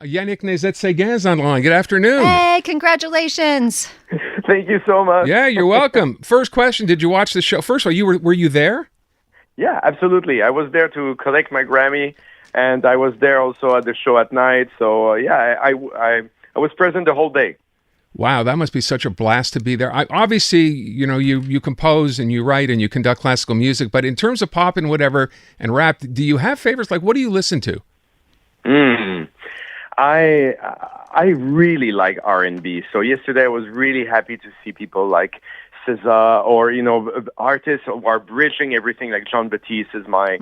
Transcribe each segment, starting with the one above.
Yannick Nezet-Seguin is on the line. Good afternoon. Hey, congratulations. Thank you so much. Yeah, you're welcome. First question, did you watch the show? First of all, were you there? Yeah, absolutely. I was there to collect my Grammy, and I was there also at the show at night. So, I was present the whole day. Wow, that must be such a blast to be there. Obviously, you compose and you write and you conduct classical music, but in terms of pop and whatever and rap, do you have favorites? Like, what do you listen to? I really like R&B. So yesterday I was really happy to see people like SZA or artists who are bridging everything. Like John Batiste is my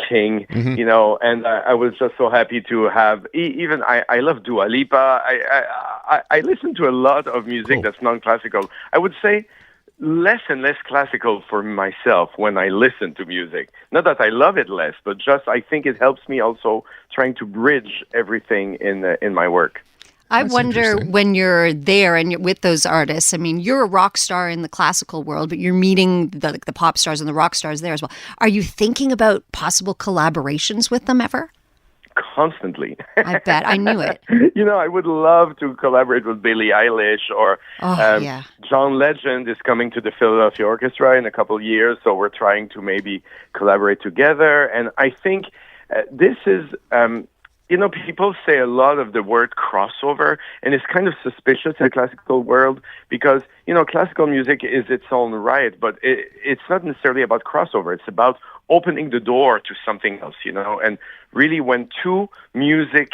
king. And I was just so happy to have. Even I love Dua Lipa. I listen to a lot of music that's non-classical. I would say less and less classical for myself when I listen to music. Not that I love it less, but just I think it helps me also trying to bridge everything in my work. I wonder when you're there and you're with those artists, I mean, you're a rock star in the classical world, but you're meeting the pop stars and the rock stars there as well. Are you thinking about possible collaborations with them ever? Constantly. I bet. I knew it. I would love to collaborate with Billie Eilish or John Legend is coming to the Philadelphia Orchestra in a couple of years, so we're trying to maybe collaborate together. And I think this is, people say a lot of the word crossover, and it's kind of suspicious in the classical world because, classical music is its own right, but it's not necessarily about crossover. It's about opening the door to something else, and really when two music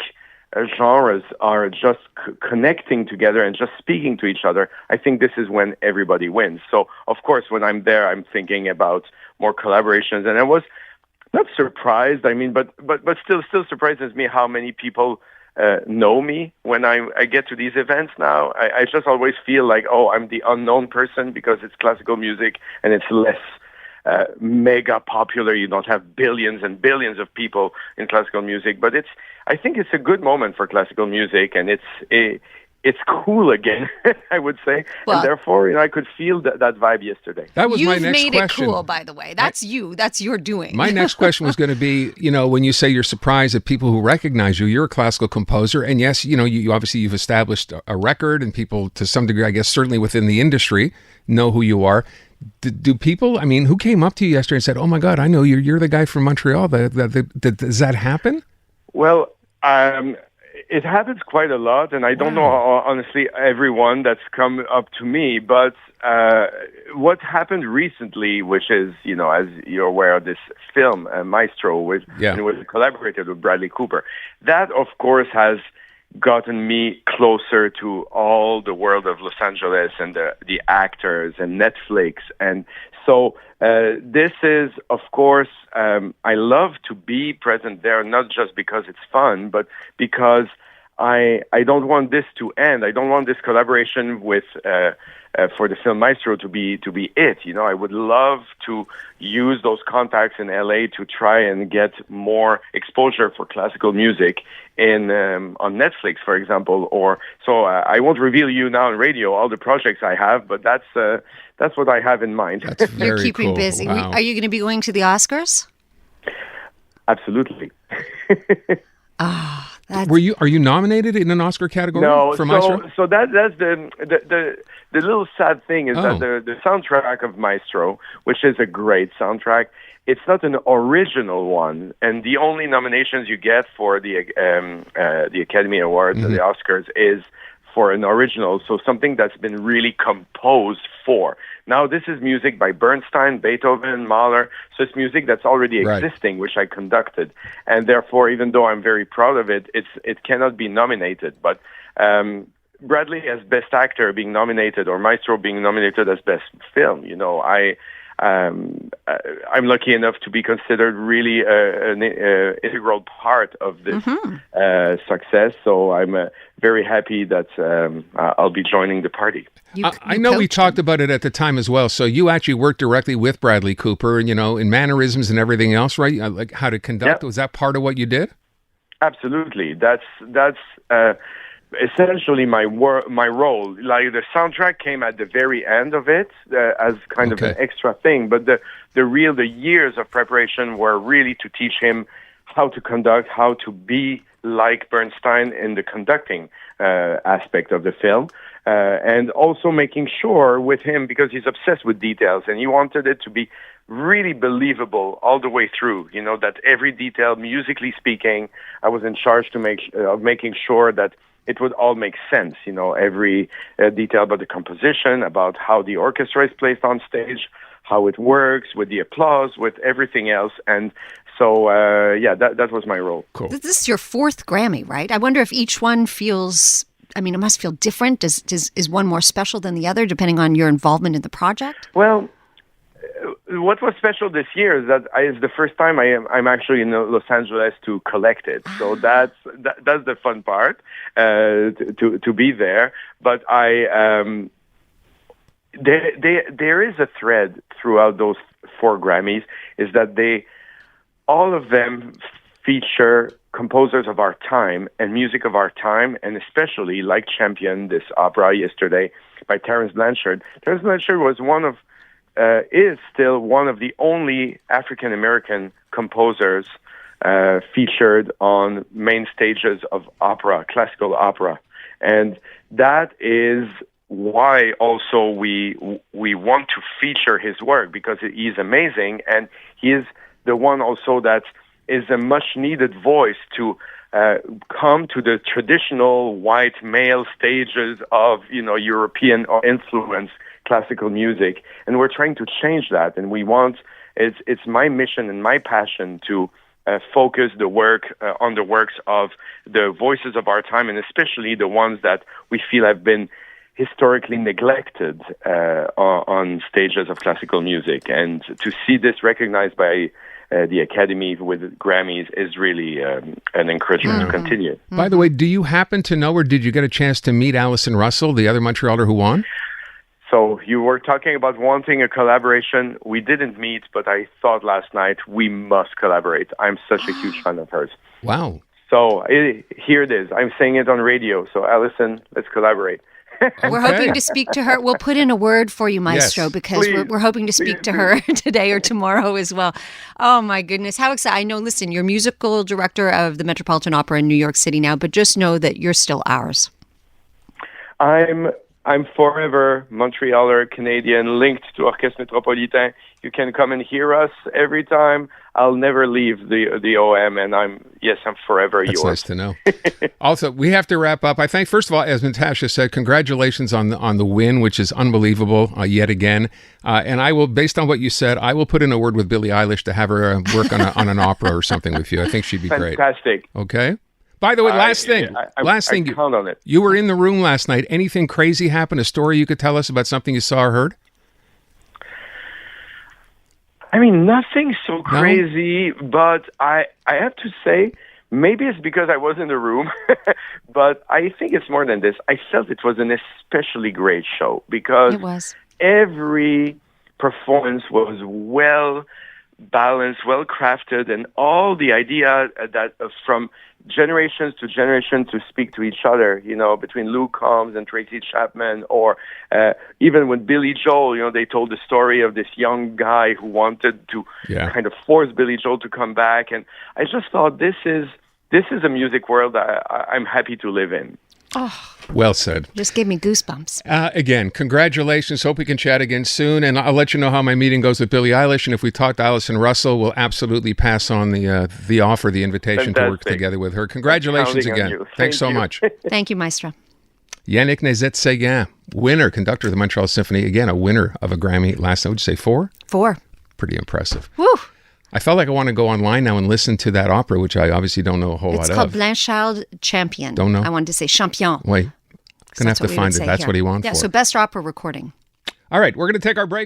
genres are just connecting together and just speaking to each other, I think this is when everybody wins. So, of course, when I'm there, I'm thinking about more collaborations, and I was not surprised. I mean, but still surprises me how many people know me when I get to these events now. I just always feel like, I'm the unknown person because it's classical music and it's less mega popular. You don't have billions and billions of people in classical music, but I think it's a good moment for classical music, and it's cool again, I would say. Well, and therefore, I could feel that vibe yesterday. That was my next question. You've made it cool, by the way. That's you. That's your doing. My next question was going to be, when you say you're surprised at people who recognize you, you're a classical composer. And yes, you obviously you've established a record, and people to some degree, I guess, certainly within the industry, know who you are. Do people, who came up to you yesterday and said, oh my God, I know you're the guy from Montreal. Does that happen? Well, it happens quite a lot, and I don't know, honestly, everyone that's come up to me, but what happened recently, which is, as you're aware of this film, Maestro, which was collaborated with Bradley Cooper, that, of course, has gotten me closer to all the world of Los Angeles and the actors and Netflix. And so this is, of course, I love to be present there, not just because it's fun, but because I don't want this to end. I don't want this collaboration with for the film Maestro to be it. I would love to use those contacts in LA to try and get more exposure for classical music on Netflix, for example. Or so I won't reveal you now on radio all the projects I have, but that's what I have in mind. That's very You're keeping cool. busy. Wow. Are you going to be going to the Oscars? Absolutely. Are you nominated in an Oscar category for Maestro? So that's the little sad thing is that the soundtrack of Maestro, which is a great soundtrack, it's not an original one, and the only nominations you get for the Academy Awards and the Oscars is for an original, so something that's been really composed for. Now, this is music by Bernstein, Beethoven, Mahler, so it's music that's already existing, which I conducted. And therefore, even though I'm very proud of it, it cannot be nominated. But Bradley as Best Actor being nominated, or Maestro being nominated as Best Film, I'm lucky enough to be considered really an integral part of this success. So I'm very happy that I'll be joining the party. I know we talked about it at the time as well. So you actually worked directly with Bradley Cooper, in mannerisms and everything else, right? Like how to conduct. Was that part of what you did? Absolutely. That's essentially my role. Like the soundtrack came at the very end of it as kind of an extra thing, but the years of preparation were really to teach him how to conduct, how to be like Bernstein in the conducting aspect of the film. And also making sure with him, because he's obsessed with details, and he wanted it to be really believable all the way through, that every detail, musically speaking, I was in charge of making sure that it would all make sense, every detail about the composition, about how the orchestra is placed on stage, how it works, with the applause, with everything else. And so, that was my role. Cool. This is your 4th Grammy, right? I wonder if each one feels... it must feel different. Is one more special than the other, depending on your involvement in the project? Well, what was special this year is that it's the first time I'm actually in Los Angeles to collect it. So that's the fun part, to be there. But there is a thread throughout those 4 Grammys, is that all of them feature composers of our time and music of our time, and especially like Champion, this opera yesterday by Terence Blanchard. Terence Blanchard was is still one of the only African-American composers featured on main stages of opera, classical opera. And that is why also we want to feature his work, because he's amazing, and he is the one also that is a much-needed voice to come to the traditional white male stages of, European influence classical music. And we're trying to change that. And it's my mission and my passion to focus the work on the works of the voices of our time, and especially the ones that we feel have been historically neglected on stages of classical music. And to see this recognized by the Academy with Grammys is really an encouragement to continue. By the way, do you happen to know, or did you get a chance to meet Alison Russell, the other Montrealer who won? So you were talking about wanting a collaboration. We didn't meet, but I thought last night we must collaborate. I'm such a huge fan of hers. Wow. So here it is. I'm saying it on radio. So Alison, let's collaborate. We're hoping to speak to her. We'll put in a word for you, Maestro, because we're hoping to speak to her today or tomorrow as well. Oh, my goodness. How exciting. I know, listen, you're musical director of the Metropolitan Opera in New York City now, but just know that you're still ours. I'm forever Montrealer, Canadian, linked to Orchestre Metropolitan. You can come and hear us every time. I'll never leave the OM, and I'm forever yours. That's nice to know. Also, we have to wrap up. I think, first of all, as Natasha said, congratulations on the win, which is unbelievable yet again. And I will, based on what you said, I will put in a word with Billie Eilish to have her work on an opera or something with you. I think she'd be great. Fantastic. Okay. By the way, last thing. I count on it. You were in the room last night. Anything crazy happened? A story you could tell us about something you saw or heard? Nothing so crazy, but I have to say, maybe it's because I was in the room, but I think it's more than this. I felt it was an especially great show because every performance was well balanced, well crafted, and all the idea that from generations to generation to speak to each other, between Luke Combs and Tracy Chapman, or even with Billy Joel, they told the story of this young guy who wanted to kind of force Billy Joel to come back. And I just thought this is a music world I'm happy to live in. Oh, well said. Just gave me goosebumps. Again, congratulations. Hope we can chat again soon. And I'll let you know how my meeting goes with Billie Eilish. And if we talk to Alison Russell, we'll absolutely pass on the offer, the invitation to work together with her. Congratulations again. Thanks so much. Thank you, Maestro. Yannick Nezet-Seguin, winner, conductor of the Montreal Symphony. Again, a winner of a Grammy last night. Would you say 4? 4. Pretty impressive. Woo! I felt like I want to go online now and listen to that opera, which I obviously don't know a whole lot of. It's called Blanchard Champion. Don't know. I wanted to say Champion. Wait, gonna have to find it. That's what he wants. Yeah, so best opera recording. All right, we're going to take our break.